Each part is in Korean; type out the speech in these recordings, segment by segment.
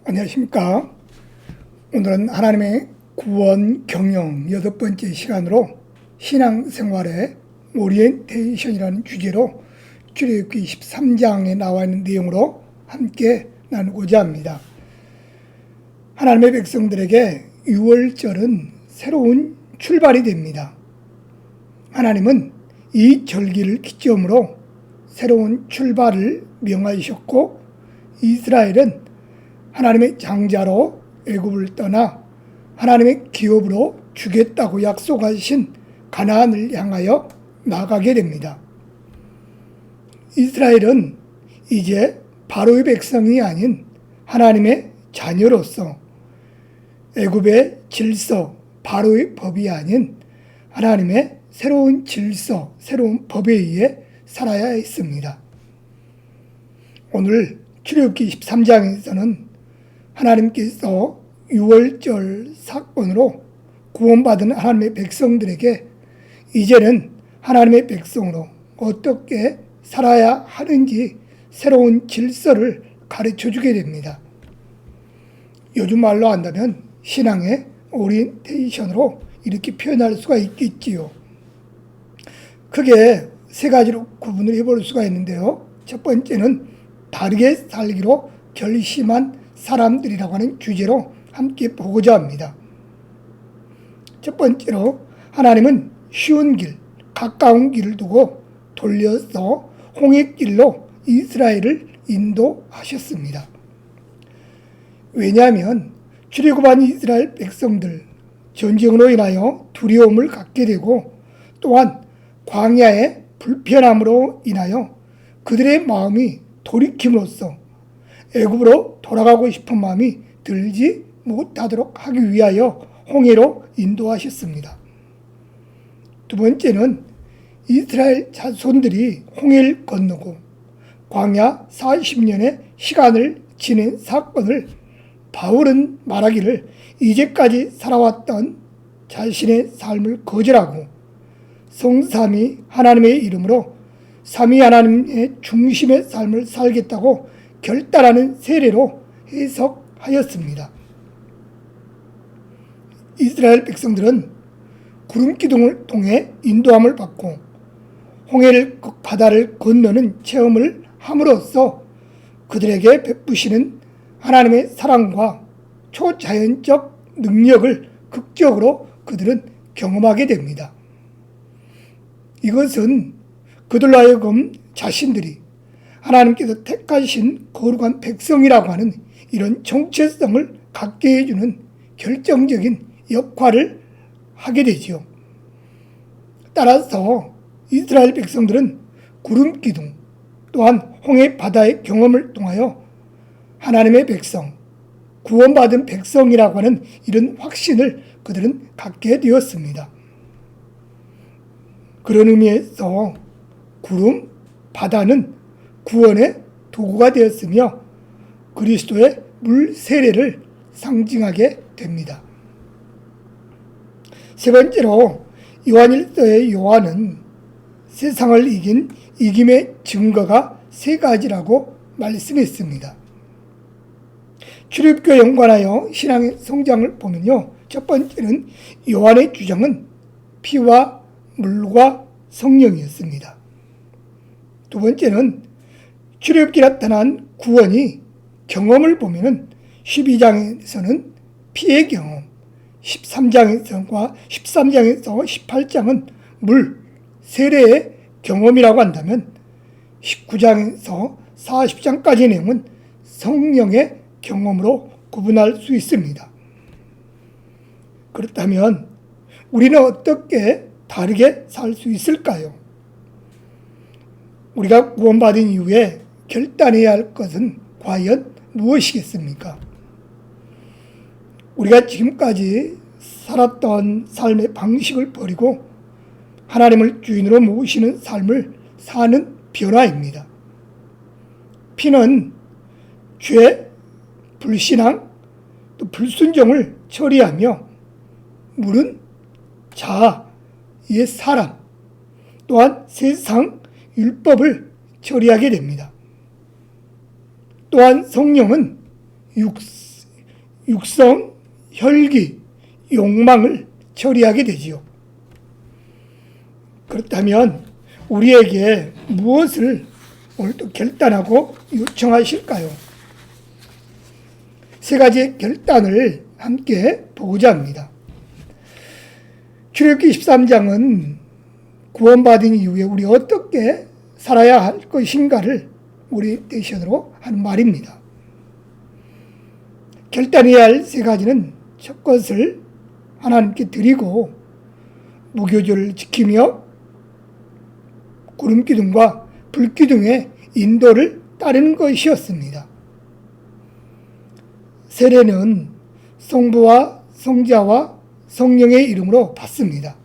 안녕하십니까. 오늘은 하나님의 구원 경영 8번째 시간으로 신앙생활의 오리엔테이션이라는 주제로 출애굽기 13장에 나와 있는 내용으로 함께 나누고자 합니다. 하나님의 백성들에게 유월절은 새로운 출발이 됩니다. 하나님은 이 절기를 기점으로 새로운 출발을 명하셨고, 이스라엘은 하나님의 장자로 애굽을 떠나 하나님의 기업으로 주겠다고 약속하신 가나안을 향하여 나가게 됩니다. 이스라엘은 이제 바로의 백성이 아닌 하나님의 자녀로서 애굽의 질서, 바로의 법이 아닌 하나님의 새로운 질서, 새로운 법에 의해 살아야 했습니다. 오늘 출애굽기 13장에서는 하나님께서 유월절 사건으로 구원받은 하나님의 백성들에게 이제는 하나님의 백성으로 어떻게 살아야 하는지 새로운 질서를 가르쳐주게 됩니다. 요즘 말로 한다면 신앙의 오리엔테이션으로 이렇게 표현할 수가 있겠지요. 크게 세 가지로 구분을 해볼 수가 있는데요. 첫 번째는 다르게 살기로 결심한 사람들이라고 하는 주제로 함께 보고자 합니다. 첫 번째로 하나님은 쉬운 길, 가까운 길을 두고 돌려서 홍해길로 이스라엘을 인도하셨습니다. 왜냐하면 출애굽한 이스라엘 백성들, 전쟁으로 인하여 두려움을 갖게 되고, 또한 광야의 불편함으로 인하여 그들의 마음이 돌이킴으로써 애굽으로 돌아가고 싶은 마음이 들지 못하도록 하기 위하여 홍해로 인도하셨습니다. 두 번째는 이스라엘 자손들이 홍해를 건너고 광야 40년의 시간을 지낸 사건을 바울은 말하기를 이제까지 살아왔던 자신의 삶을 거절하고 성삼위 하나님의 이름으로 삼위 하나님의 중심의 삶을 살겠다고 결단하는 세례로 해석하였습니다. 이스라엘 백성들은 구름 기둥을 통해 인도함을 받고 홍해를 바다를 건너는 체험을 함으로써 그들에게 베푸시는 하나님의 사랑과 초자연적 능력을 극적으로 그들은 경험하게 됩니다. 이것은 그들로 하여금 자신들이 하나님께서 택하신 거룩한 백성이라고 하는 이런 정체성을 갖게 해주는 결정적인 역할을 하게 되지요. 따라서 이스라엘 백성들은 구름 기둥 또한 홍해 바다의 경험을 통하여 하나님의 백성, 구원받은 백성이라고 하는 이런 확신을 그들은 갖게 되었습니다. 그런 의미에서 구름, 바다는 구원의 도구가 되었으며 그리스도의 물 세례를 상징하게 됩니다. 세 번째로 요한일서의 요한은 세상을 이긴 이김의 증거가 세 가지라고 말씀했습니다. 출애굽기와 연관하여 신앙의 성장을 보면요, 첫 번째는 요한의 주장은 피와 물과 성령이었습니다. 두 번째는 출애굽기에 나타난 구원이 경험을 보면은 12장에서는 피의 경험, 13장에서 18장은 물, 세례의 경험이라고 한다면 19장에서 40장까지의 내용은 성령의 경험으로 구분할 수 있습니다. 그렇다면 우리는 어떻게 다르게 살 수 있을까요? 우리가 구원받은 이후에 결단해야 할 것은 과연 무엇이겠습니까? 우리가 지금까지 살았던 삶의 방식을 버리고 하나님을 주인으로 모시는 삶을 사는 변화입니다. 피는 죄, 불신앙, 또 불순종을 처리하며 물은 자아, 옛 사람, 또한 세상 율법을 처리하게 됩니다. 또한 성령은 육성, 혈기, 욕망을 처리하게 되지요. 그렇다면 우리에게 무엇을 오늘도 결단하고 요청하실까요? 세 가지의 결단을 함께 보고자 합니다. 출애굽기 13장은 구원받은 이후에 우리 어떻게 살아야 할 것인가를 오리엔테이션으로 하는 말입니다. 결단해야 할 세 가지는 첫 것을 하나님께 드리고 무교절을 지키며 구름기둥과 불기둥의 인도를 따르는 것이었습니다. 세례는 성부와 성자와 성령의 이름으로 받습니다.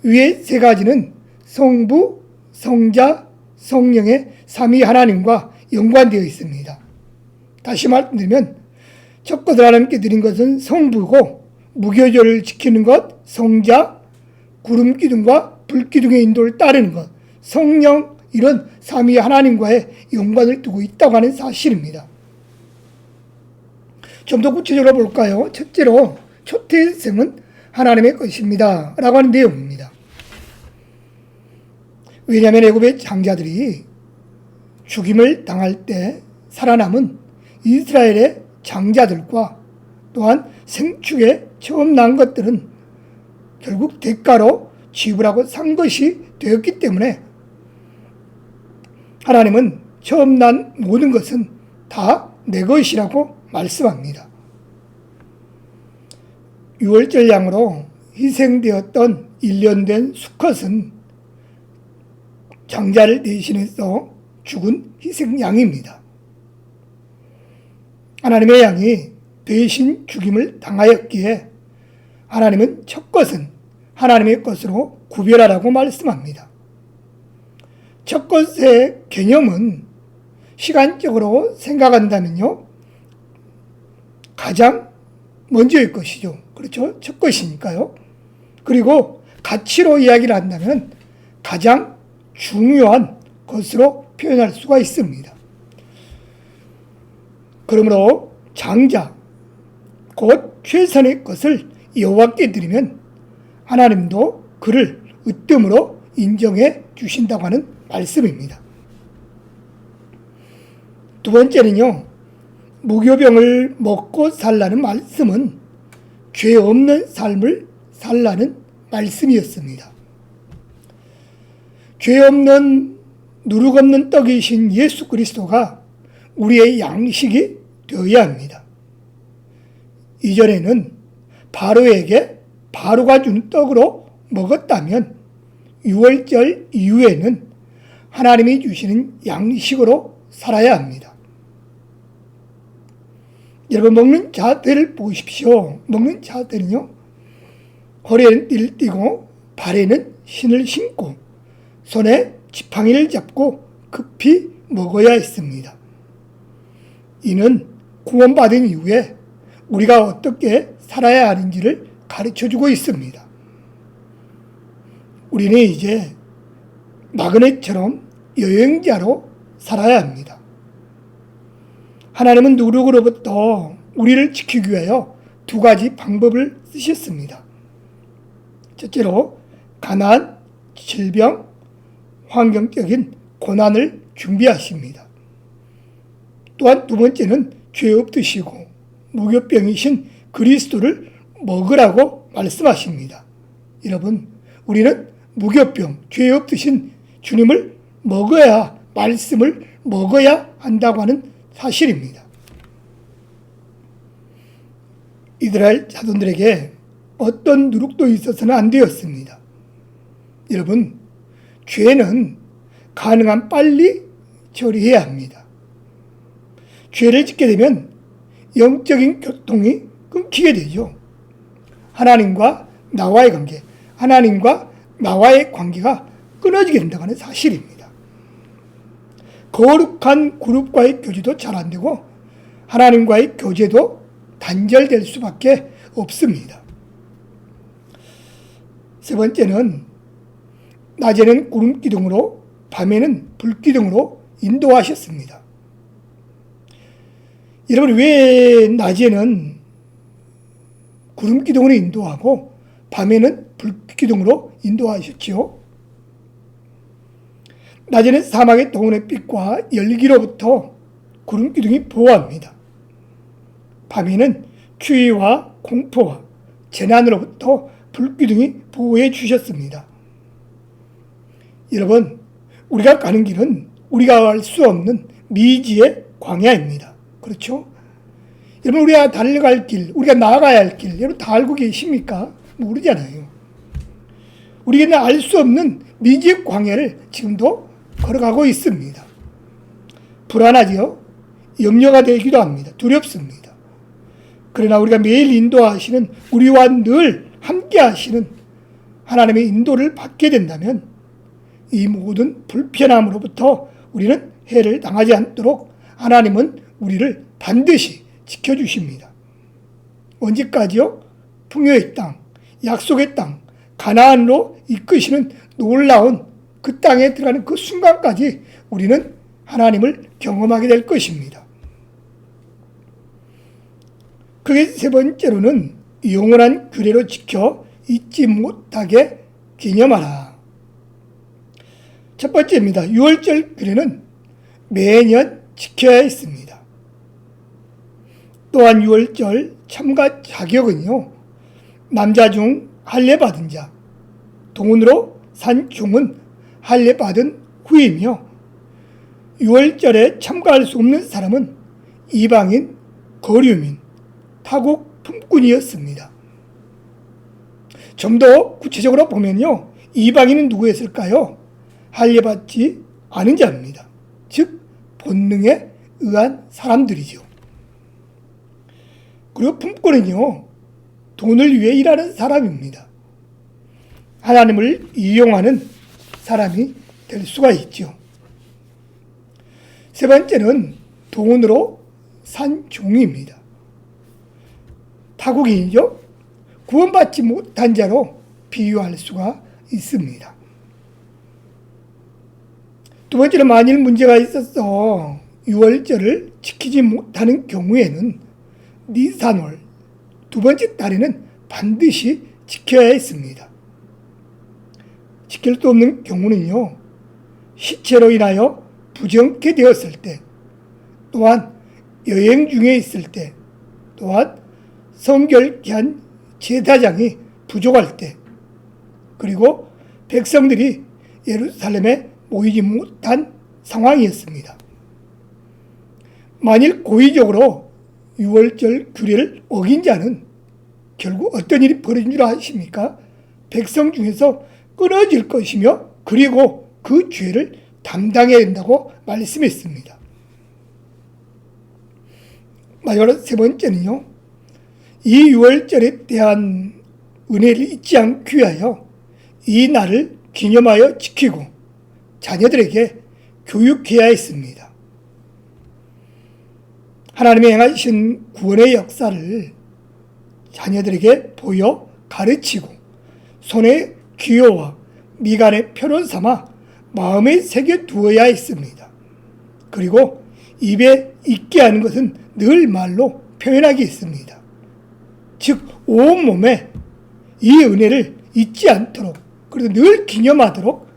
위의 세 가지는 성부, 성자, 성령의 삼위 하나님과 연관되어 있습니다. 다시 말씀드리면 첫 것을 하나님께 드린 것은 성부고 무교절을 지키는 것, 성자, 구름기둥과 불기둥의 인도를 따르는 것, 성령, 이런 삼위 하나님과의 연관을 두고 있다고 하는 사실입니다. 좀 더 구체적으로 볼까요? 첫째로 초태생은 하나님의 것입니다 라고 하는 내용입니다. 왜냐하면 애굽의 장자들이 죽임을 당할 때 살아남은 이스라엘의 장자들과 또한 생축에 처음 난 것들은 결국 대가로 지불하고 산 것이 되었기 때문에 하나님은 처음 난 모든 것은 다 내 것이라고 말씀합니다. 유월절 양으로 희생되었던 1년 된 수컷은 장자를 대신해서 죽은 희생양입니다. 하나님의 양이 대신 죽임을 당하였기에 하나님은 첫 것은 하나님의 것으로 구별하라고 말씀합니다. 첫 것의 개념은 시간적으로 생각한다면요, 가장 먼저일 것이죠. 그렇죠? 첫 것이니까요. 그리고 가치로 이야기를 한다면 가장 중요한 것으로 표현할 수가 있습니다. 그러므로 장자, 곧 최선의 것을 여호와께 드리면 하나님도 그를 으뜸으로 인정해 주신다고 하는 말씀입니다. 두 번째는요, 무교병을 먹고 살라는 말씀은 죄 없는 삶을 살라는 말씀이었습니다. 죄 없는 누룩 없는 떡이신 예수 그리스도가 우리의 양식이 되어야 합니다. 이전에는 바로에게 바로가 준 떡으로 먹었다면 유월절 이후에는 하나님이 주시는 양식으로 살아야 합니다. 여러분, 먹는 자세를 보십시오. 먹는 자세는요, 허리에는 띠를 띠고 발에는 신을 신고 손에 지팡이를 잡고 급히 먹어야 했습니다. 이는 구원받은 이후에 우리가 어떻게 살아야 하는지를 가르쳐주고 있습니다. 우리는 이제 나그네처럼 여행자로 살아야 합니다. 하나님은 누룩으로부터 우리를 지키기 위하여 두 가지 방법을 쓰셨습니다. 첫째로 가난, 질병, 환경적인 고난을 준비하십니다. 또한 두 번째는 죄 없으시고 무교병이신 그리스도를 먹으라고 말씀하십니다. 여러분, 우리는 무교병, 죄 없으신 주님을 먹어야, 말씀을 먹어야 한다고 하는 사실입니다. 이스라엘 자손들에게 어떤 누룩도 있어서는 안 되었습니다. 여러분, 죄는 가능한 빨리 처리해야 합니다. 죄를 짓게 되면 영적인 교통이 끊기게 되죠. 하나님과 나와의 관계, 하나님과 나와의 관계가 끊어지게 된다고 하는 사실입니다. 거룩한 그룹과의 교제도 잘 안 되고 하나님과의 교제도 단절될 수밖에 없습니다. 세 번째는 낮에는 구름기둥으로 밤에는 불기둥으로 인도하셨습니다. 여러분, 왜 낮에는 구름 기둥으로 인도하고 밤에는 불 기둥으로 인도하셨지요? 낮에는 사막의 동원의 빛과 열기로부터 구름 기둥이 보호합니다. 밤에는 추위와 공포와 재난으로부터 불 기둥이 보호해 주셨습니다. 여러분, 우리가 가는 길은 우리가 갈 수 없는 미지의 광야입니다. 그렇죠? 여러분, 우리가 달려갈 길, 우리가 나아가야 할 길, 여러분 다 알고 계십니까? 모르잖아요. 우리는 알 수 없는 미지의 광야를 지금도 걸어가고 있습니다. 불안하지요? 염려가 되기도 합니다. 두렵습니다. 그러나 우리가 매일 인도하시는, 우리와 늘 함께 하시는 하나님의 인도를 받게 된다면 이 모든 불편함으로부터 우리는 해를 당하지 않도록 하나님은 우리를 반드시 지켜주십니다. 언제까지요? 풍요의 땅, 약속의 땅, 가나안으로 이끄시는 놀라운 그 땅에 들어가는 그 순간까지 우리는 하나님을 경험하게 될 것입니다. 그게 세 번째로는 영원한 규례로 지켜 잊지 못하게 기념하라. 첫 번째입니다. 유월절 규례는 매년 지켜야 했습니다. 또한 유월절 참가 자격은요, 남자 중 할례 받은 자, 돈으로 산 종은 할례 받은 후이며, 유월절에 참가할 수 없는 사람은 이방인, 거류민, 타국 품꾼이었습니다. 좀 더 구체적으로 보면요, 이방인은 누구였을까요? 할례 받지 않은 자입니다. 즉 본능에 의한 사람들이죠. 그리고 품꾼은요, 돈을 위해 일하는 사람입니다. 하나님을 이용하는 사람이 될 수가 있죠. 세 번째는 돈으로 산 종입니다. 타국인이죠. 구원받지 못한 자로 비유할 수가 있습니다. 두 번째는 만일 문제가 있어서 유월절을 지키지 못하는 경우에는 니산월, 두 번째 달에는 반드시 지켜야 했습니다. 지킬 수 없는 경우는요, 시체로 인하여 부정케 되었을 때, 또한 여행 중에 있을 때, 또한 성결케한 제사장이 부족할 때, 그리고 백성들이 예루살렘에 모이지 못한 상황이었습니다. 만일 고의적으로 유월절 규례를 어긴 자는 결국 어떤 일이 벌어진 줄 아십니까? 백성 중에서 끊어질 것이며, 그리고 그 죄를 담당해야 된다고 말씀했습니다. 마지막으로 세 번째는요, 이 유월절에 대한 은혜를 잊지 않기 위하여 이 날을 기념하여 지키고 자녀들에게 교육해야 했습니다. 하나님의 행하신 구원의 역사를 자녀들에게 보여 가르치고 손에 기호와 미간의 표로 삼아 마음에 새겨 두어야 했습니다. 그리고 입에 있게 하는 것은 늘 말로 표현하게 했습니다. 즉 온몸에 이 은혜를 잊지 않도록, 그리고 늘 기념하도록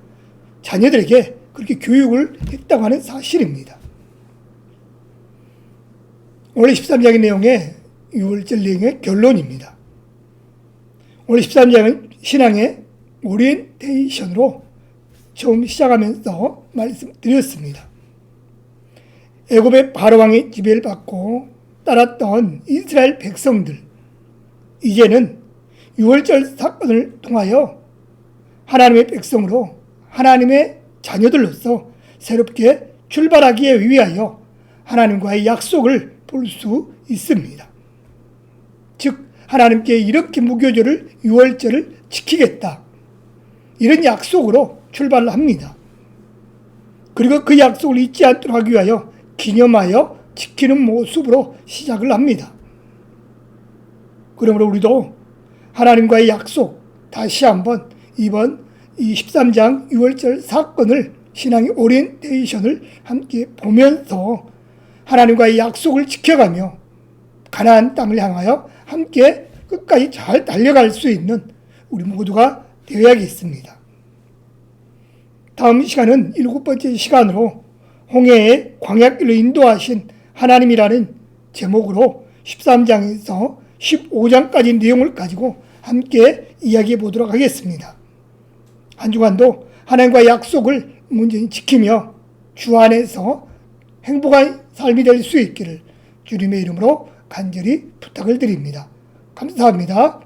자녀들에게 그렇게 교육을 했다고 하는 사실입니다. 오늘 13장의 내용의 유월절 내용의 결론입니다. 오늘 13장은 신앙의 오리엔테이션으로 처음 시작하면서 말씀드렸습니다. 애굽의 바로왕의 지배를 받고 따랐던 이스라엘 백성들, 이제는 유월절 사건을 통하여 하나님의 백성으로, 하나님의 자녀들로서 새롭게 출발하기 위하여 하나님과의 약속을 볼 수 있습니다. 즉 하나님께 이렇게 무교절을, 유월절을 지키겠다, 이런 약속으로 출발을 합니다. 그리고 그 약속을 잊지 않도록 하기 위하여 기념하여 지키는 모습으로 시작을 합니다. 그러므로 우리도 하나님과의 약속, 다시 한번 이번 이 13장 유월절 사건을, 신앙의 오리엔테이션을 함께 보면서 하나님과의 약속을 지켜가며 가나안 땅을 향하여 함께 끝까지 잘 달려갈 수 있는 우리 모두가 되어야겠습니다. 다음 시간은 7번째 시간으로 홍해의 광야길로 인도하신 하나님이라는 제목으로 13장에서 15장까지 내용을 가지고 함께 이야기해 보도록 하겠습니다. 한 주간도 하나님과의 약속을 온전히 지키며 주 안에서 행복한 삶이 될 수 있기를 주님의 이름으로 간절히 부탁을 드립니다. 감사합니다.